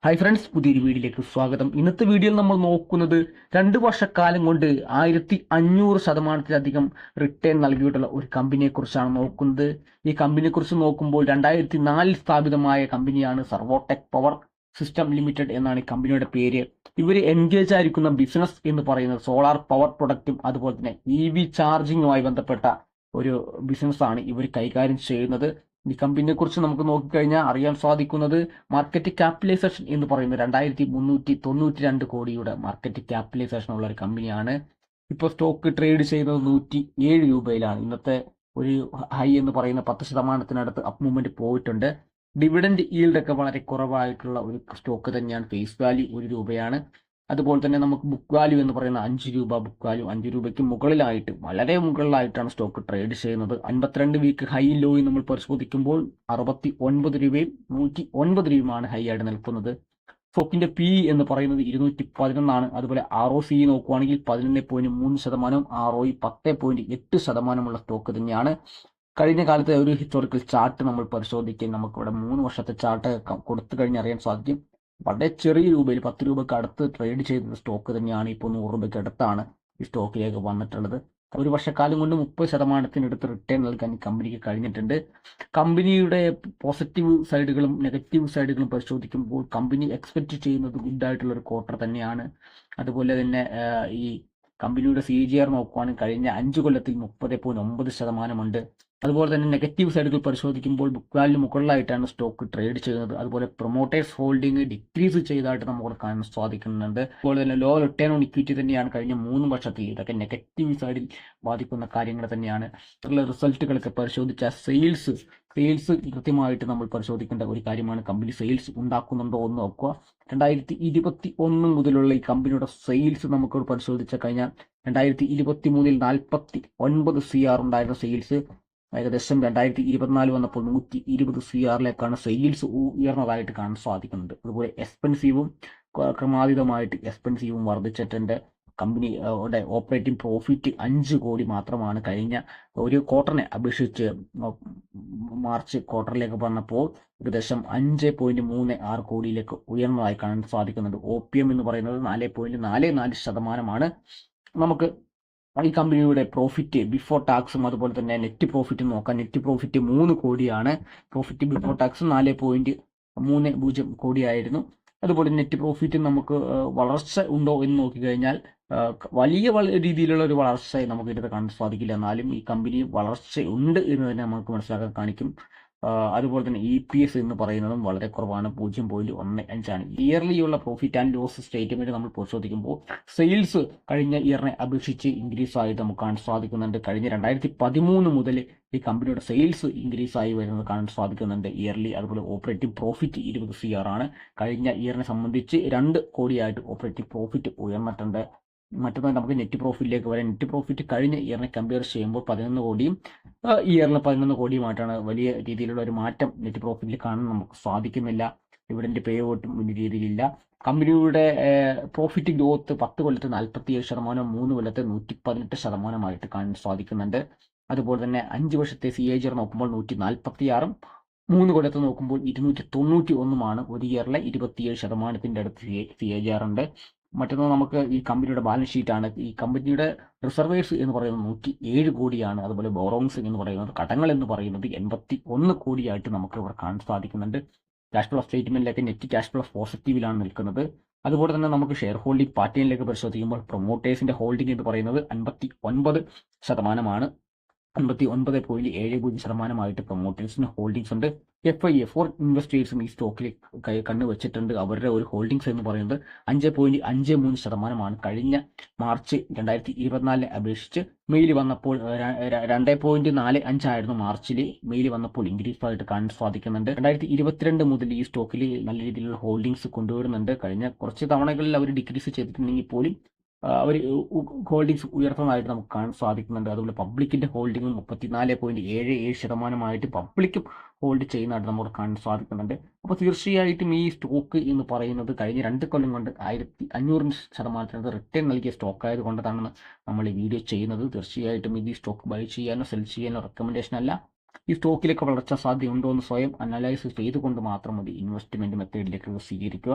Hi friends, പുതിയൊരു വീഡിയോയിലേക്ക് സ്വാഗതം. ഇന്നത്തെ വീഡിയോയിൽ നമ്മൾ നോക്കുന്നത് 2 വർഷക്കാലം കൊണ്ട് 1500% റിട്ടേൺ നൽകിയിട്ടുള്ള ഒരു കമ്പനിയെക്കുറിച്ചാണ് നോക്കുന്നത്. ഈ കമ്പനിയെക്കുറിച്ച് നോക്കുമ്പോൾ 2004 സ്ഥാപിതമായ കമ്പനിയാണ് സർവോടെക് പവർ സിസ്റ്റം ലിമിറ്റഡ് എന്നാണ് ഈ കമ്പനിയുടെ പേര്. ഇവർ എൻഗേജ് ആയിരിക്കുന്ന ബിസിനസ് എന്ന് പറയുന്നത് സോളാർ പവർ പ്രൊഡക്റ്റും അതുപോലെ തന്നെ EV ചാർജിങ്ങുമായി ബന്ധപ്പെട്ട ഒരു ബിസിനസ്സാണ് ഇവർ കൈകാര്യം ചെയ്യുന്നത്. ഈ കമ്പനിയെ കുറിച്ച് നമുക്ക് നോക്കിക്കഴിഞ്ഞാൽ അറിയാൻ സാധിക്കുന്നത് മാർക്കറ്റ് ക്യാപിറ്റലൈസേഷൻ എന്ന് പറയുന്നത് 2392 കോടിയുടെ മാർക്കറ്റ് ക്യാപിറ്റലൈസേഷൻ ഉള്ള ഒരു കമ്പനിയാണ്. ഇപ്പോൾ സ്റ്റോക്ക് ട്രേഡ് ചെയ്യുന്നത് 107 രൂപയിലാണ്. ഇന്നത്തെ ഒരു ഹൈ എന്ന് പറയുന്ന 10%-നടുത്ത് അപ്പ് മൂവ്മെന്റ് പോയിട്ടുണ്ട്. ഡിവിഡൻഡ് ഈൽഡ് ഒക്കെ വളരെ കുറവായിട്ടുള്ള ഒരു സ്റ്റോക്ക് തന്നെയാണ്. ഫേസ് വാല്യൂ 1 രൂപയാണ്. അതുപോലെ തന്നെ നമുക്ക് ബുക്ക് വാല്യൂ എന്ന് പറയുന്ന 5 രൂപ, ബുക്ക് വാല്യൂ 5 രൂപയ്ക്ക് മുകളിലായിട്ട്, വളരെ മുകളിലായിട്ടാണ് സ്റ്റോക്ക് ട്രേഡ് ചെയ്യുന്നത്. 52 വീക്ക് ഹൈ ലോയും നമ്മൾ പരിശോധിക്കുമ്പോൾ 69 രൂപയും 109 രൂപയുമാണ് ഹൈ ആയിട്ട് നിൽക്കുന്നത്. സ്റ്റോക്കിന്റെ PE എന്ന് പറയുന്നത് 211 അതുപോലെ ROC നോക്കുവാണെങ്കിൽ 11.3%, ROE 10.8% സ്റ്റോക്ക് തന്നെയാണ്. കഴിഞ്ഞ കാലത്തെ ഒരു ഹിസ്റ്റോറിക്കൽ ചാർട്ട് നമ്മൾ പരിശോധിക്കാൻ നമുക്കിവിടെ 3 വർഷത്തെ ചാർട്ട് കൊടുത്തു കഴിഞ്ഞ് അറിയാൻ സാധിക്കും. വളരെ ചെറിയ രൂപയിൽ 10 രൂപയ്ക്ക് അടുത്ത് ട്രേഡ് ചെയ്ത സ്റ്റോക്ക് തന്നെയാണ്. ഇപ്പോൾ 100 രൂപയ്ക്ക് അടുത്താണ് ഈ സ്റ്റോക്കിലേക്ക് വന്നിട്ടുള്ളത്. ഒരു വർഷക്കാലം കൊണ്ട് 30%-നടുത്ത് റിട്ടേൺ നൽകാൻ ഈ കമ്പനിക്ക് കഴിഞ്ഞിട്ടുണ്ട്. കമ്പനിയുടെ പോസിറ്റീവ് സൈഡുകളും നെഗറ്റീവ് സൈഡുകളും പരിശോധിക്കുമ്പോൾ കമ്പനി എക്സ്പെക്ട് ചെയ്യുന്നത് ഗുഡ് ആയിട്ടുള്ള ഒരു ക്വാർട്ടർ തന്നെയാണ്. അതുപോലെ തന്നെ ഈ കമ്പനിയുടെ CAGR നോക്കുവാണെങ്കിൽ കഴിഞ്ഞ 5 കൊല്ലത്തിൽ 30.9% ഉണ്ട്. അതുപോലെ തന്നെ നെഗറ്റീവ് സൈഡുകൾ പരിശോധിക്കുമ്പോൾ ബുക്ക് വാല്യൂ മുകളിലായിട്ടാണ് സ്റ്റോക്ക് ട്രേഡ് ചെയ്യുന്നത്. അതുപോലെ പ്രൊമോട്ടേഴ്സ് ഹോൾഡിംഗ് ഡിക്രീസ് ചെയ്തതായിട്ട് നമുക്ക് കാണാൻ സാധിക്കുന്നുണ്ട്. അതുപോലെ തന്നെ ലോ റിട്ടേൺ ഓൺ ഇക്വിറ്റി തന്നെയാണ് കഴിഞ്ഞ 3 വർഷത്തിൽ. ഇതൊക്കെ നെഗറ്റീവ് സൈഡിൽ ബാധിക്കുന്ന കാര്യങ്ങൾ തന്നെയാണ്. റിസൾട്ടുകളൊക്കെ പരിശോധിച്ച സെയിൽസ് കൃത്യമായിട്ട് നമ്മൾ പരിശോധിക്കേണ്ട ഒരു കാര്യമാണ്. കമ്പനി സെയിൽസ് ഉണ്ടാക്കുന്നുണ്ടോ എന്ന് നോക്കുക. 2021 മുതലുള്ള ഈ കമ്പനിയുടെ സെയിൽസ് നമുക്ക് പരിശോധിച്ച കഴിഞ്ഞാൽ 2023 49 CR ഉണ്ടായിരുന്ന സെയിൽസ് ഏകദേശം 2024 വന്നപ്പോൾ 120 CR സെയിൽസ് ഉയർന്നതായിട്ട് കാണാൻ സാധിക്കുന്നുണ്ട്. അതുപോലെ എക്സ്പെൻസീവും ക്രമാതീതമായിട്ട് എക്സ്പെൻസീവും വർദ്ധിച്ചിട്ടുണ്ട്. കമ്പനിയുടെ ഓപ്പറേറ്റിംഗ് പ്രോഫിറ്റ് 5 കോടി മാത്രമാണ് കഴിഞ്ഞ ഒരു ക്വാർട്ടറിനെ അപേക്ഷിച്ച് മാർച്ച് ക്വാർട്ടറിലേക്ക് വന്നപ്പോൾ ഏകദേശം 5.36 കോടിയിലേക്ക് ഉയർന്നതായി കാണാൻ സാധിക്കുന്നുണ്ട്. OPM എന്ന് പറയുന്നത് 4.44%. നമുക്ക് ഈ കമ്പനിയുടെ പ്രോഫിറ്റ് ബിഫോർ ടാക്സും അതുപോലെ തന്നെ നെറ്റ് പ്രോഫിറ്റ് നോക്കാം. നെറ്റ് പ്രോഫിറ്റ് 3 കോടിയാണ്. Profit before tax 4.30 കോടിയായിരുന്നു. അതുപോലെ നെറ്റ് പ്രോഫിറ്റ് നമുക്ക് വളർച്ച ഉണ്ടോ എന്ന് നോക്കിക്കഴിഞ്ഞാൽ വലിയ രീതിയിലുള്ള ഒരു വളർച്ച നമുക്ക് ഇതിനകത്ത് കാണാൻ സാധിക്കില്ല. എന്നാലും ഈ കമ്പനി വളർച്ച ഉണ്ട് എന്ന് തന്നെ നമുക്ക് മനസ്സിലാക്കാൻ കാണിക്കും. അതുപോലെ തന്നെ EPS എന്ന് പറയുന്നതും വളരെ കുറവാണ്, 0.15 ഇയർലി ഉള്ള പ്രോഫിറ്റ് ആൻഡ് ലോസ് സ്റ്റേറ്റ്മെന്റ് നമ്മൾ പരിശോധിക്കുമ്പോൾ സെയിൽസ് കഴിഞ്ഞ ഇയറിനെ അപേക്ഷിച്ച് ഇൻക്രീസ് ആയിട്ട് നമുക്ക് കാണാൻ സാധിക്കുന്നുണ്ട്. കഴിഞ്ഞ 2013 മുതൽ ഈ കമ്പനിയുടെ സെയിൽസ് ഇൻക്രീസ് ആയി വരുന്നത് കാണാൻ സാധിക്കുന്നുണ്ട് ഇയർലി. അതുപോലെ ഓപ്പറേറ്റിംഗ് പ്രോഫിറ്റ് 20 CR ആണ്. കഴിഞ്ഞ ഇയറിനെ സംബന്ധിച്ച് 2 കോടിയായിട്ട് ഓപ്പറേറ്റിംഗ് പ്രോഫിറ്റ് ഉയർന്നിട്ടുണ്ട്. മറ്റൊന്ന് നമുക്ക് നെറ്റ് പ്രോഫിറ്റിലേക്ക് വരാം. നെറ്റ് പ്രോഫിറ്റ് കഴിഞ്ഞ ഇയറിനെ കമ്പയർ ചെയ്യുമ്പോൾ 11 കോടിയും ഇയറിന് 11 കോടിയുമായിട്ടാണ്. വലിയ രീതിയിലുള്ള ഒരു മാറ്റം നെറ്റ് പ്രോഫിറ്റിൽ കാണാൻ നമുക്ക് സാധിക്കുന്നില്ല. ഡിവിഡൻഡ് പേ ഔട്ടും വലിയ രീതിയിലില്ല. കമ്പനിയുടെ പ്രോഫിറ്റ് ഗ്രോത്ത് 10 കൊല്ലത്ത് 47%, 3 കൊല്ലത്ത് 118% കാണാൻ സാധിക്കുന്നുണ്ട്. അതുപോലെ തന്നെ 5 വർഷത്തെ CAGR നോക്കുമ്പോൾ 146, 3 കൊല്ലത്ത് നോക്കുമ്പോൾ 291, ഒരു ഇയറിലെ 27% അടുത്ത് CAGR ഉണ്ട്. മറ്റൊന്ന് നമുക്ക് ഈ കമ്പനിയുടെ ബാലൻസ് ഷീറ്റാണ്. ഈ കമ്പനിയുടെ റിസർവേഴ്സ് എന്ന് പറയുന്നത് 107 കോടിയാണ്. അതുപോലെ ബോറോങ്സ് എന്ന് പറയുന്നത്, കടങ്ങൾ എന്ന് പറയുന്നത് 81 കോടിയായിട്ട് നമുക്ക് ഇവിടെ കാണാൻ സാധിക്കുന്നുണ്ട്. ക്യാഷ് ഫ്ലോ സ്റ്റേറ്റ്മെന്റിലേക്ക് നെറ്റ് ക്യാഷ് ഫ്ലോ പോസിറ്റീവിലാണ് നിൽക്കുന്നത്. അതുപോലെ തന്നെ നമുക്ക് ഷെയർ ഹോൾഡിംഗ് പാറ്റേണിലേക്ക് പരിശോധിക്കുമ്പോൾ പ്രൊമോട്ടേഴ്സിന്റെ ഹോൾഡിംഗ് എന്ന് പറയുന്നത് 59%, 59.70% പ്രൊമോട്ടേഴ്സിന് ഹോൾഡിംഗ്സ് ഉണ്ട്. FIA ഫോർ ഇൻവെസ്റ്റേഴ്സും ഈ സ്റ്റോക്കിൽ കണ്ണുവച്ചിട്ടുണ്ട്. അവരുടെ ഒരു ഹോൾഡിംഗ്സ് എന്ന് പറയുന്നത് 5.53%. കഴിഞ്ഞ മാർച്ച് 2024 അപേക്ഷിച്ച് മെയിൽ വന്നപ്പോൾ 2.45 ആയിരുന്നു മാർച്ചിൽ. മെയിൽ വന്നപ്പോൾ ഇൻക്രീസ് ആയിട്ട് കാണാൻ സാധിക്കുന്നുണ്ട്. 2022 മുതൽ ഈ സ്റ്റോക്കിൽ നല്ല രീതിയിലുള്ള ഹോൾഡിംഗ്സ് കൊണ്ടുവരുന്നുണ്ട്. കഴിഞ്ഞ കുറച്ച് തവണകളിൽ അവർ ഡിക്രീസ് ചെയ്തിട്ടുണ്ടെങ്കിൽ പോലും അവർ ഹോൾഡിംഗ്സ് ഉയർത്തുന്നതായിട്ട് നമുക്ക് കാണാൻ സാധിക്കുന്നുണ്ട്. അതുപോലെ പബ്ലിക്കിന്റെ ഹോൾഡിംഗും 34.77% പബ്ലിക്കും ഹോൾഡ് ചെയ്യുന്നതായിട്ട് നമുക്ക് കാണാൻ സാധിക്കുന്നുണ്ട്. അപ്പോൾ തീർച്ചയായിട്ടും ഈ സ്റ്റോക്ക് എന്ന് പറയുന്നത് കഴിഞ്ഞ 2 കൊല്ലം കൊണ്ട് 1500% റിട്ടേൺ നൽകിയ സ്റ്റോക്ക് ആയതുകൊണ്ടാണ് നമ്മൾ ഈ വീഡിയോ ചെയ്യുന്നത്. തീർച്ചയായിട്ടും ഇത് ഈ സ്റ്റോക്ക് ബൈ ചെയ്യാനോ സെൽ ചെയ്യാനോ റെക്കമെൻഡേഷൻ അല്ല. ഈ സ്റ്റോക്കിലേക്ക് വളർച്ചാ സാധ്യതയുണ്ടോ എന്ന് സ്വയം അനലൈസ് ചെയ്തുകൊണ്ട് മാത്രം മതി ഇൻവെസ്റ്റ്മെന്റ് മെത്തേഡിലേക്ക് സ്വീകരിക്കുക.